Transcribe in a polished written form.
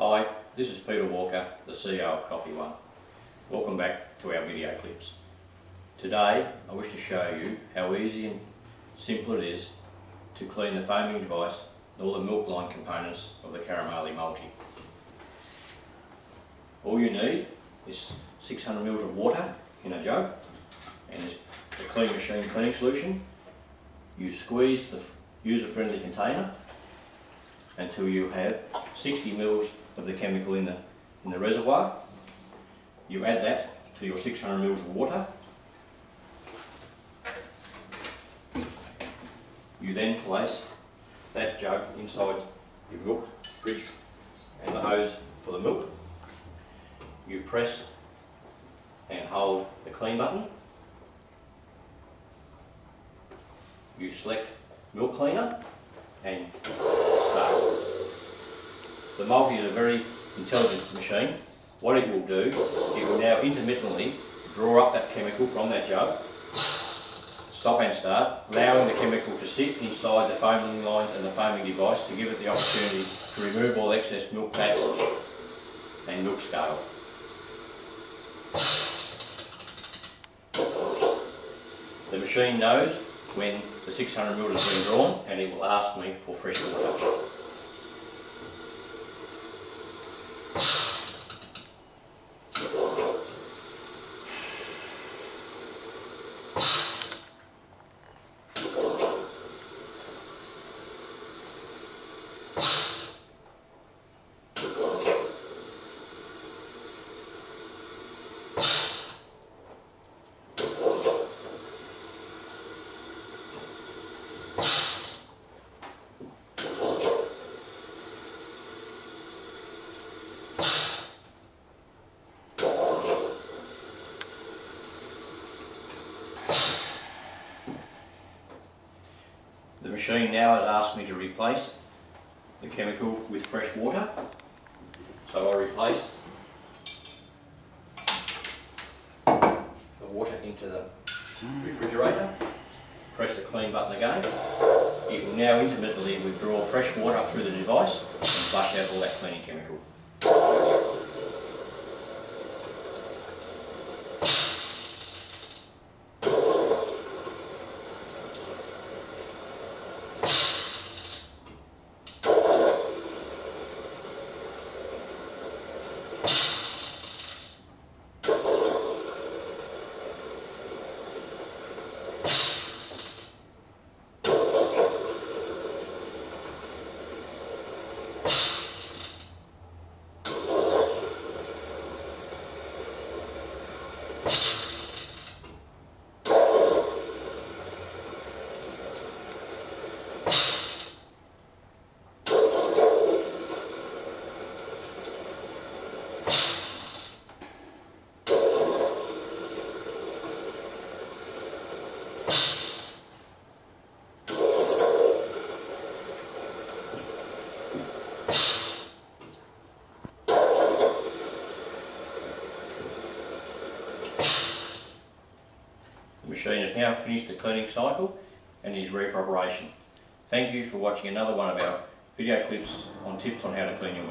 Hi, this is Peter Walker, the CEO of Coffee One. Welcome back to our video clips. Today I wish to show you how easy and simple it is to clean the foaming device and all the milk line components of the Caramali Multi. All you need is 600 ml of water in a jug and this the Clean Machine cleaning solution. You squeeze the user-friendly container until you have 60 ml of the chemical in the reservoir. You add that to your 600 ml of water. You then place that jug inside your milk fridge and the hose for the milk. You press and hold the clean button. You select milk cleaner and start. The Multi is a very intelligent machine. What it will do, it will now intermittently draw up that chemical from that jug, stop and start, allowing the chemical to sit inside the foaming lines and the foaming device to give it the opportunity to remove all excess milk fat and milk scale. The machine knows when the 600 ml has been drawn and it will ask me for fresh water. The machine now has asked me to replace the chemical with fresh water, so I replace the water into the refrigerator, press the clean button again. It will now intermittently withdraw fresh water up through the device and flush out all that cleaning chemical. The machine has now finished the cleaning cycle and is ready for operation. Thank you for watching another one of our video clips on tips on how to clean your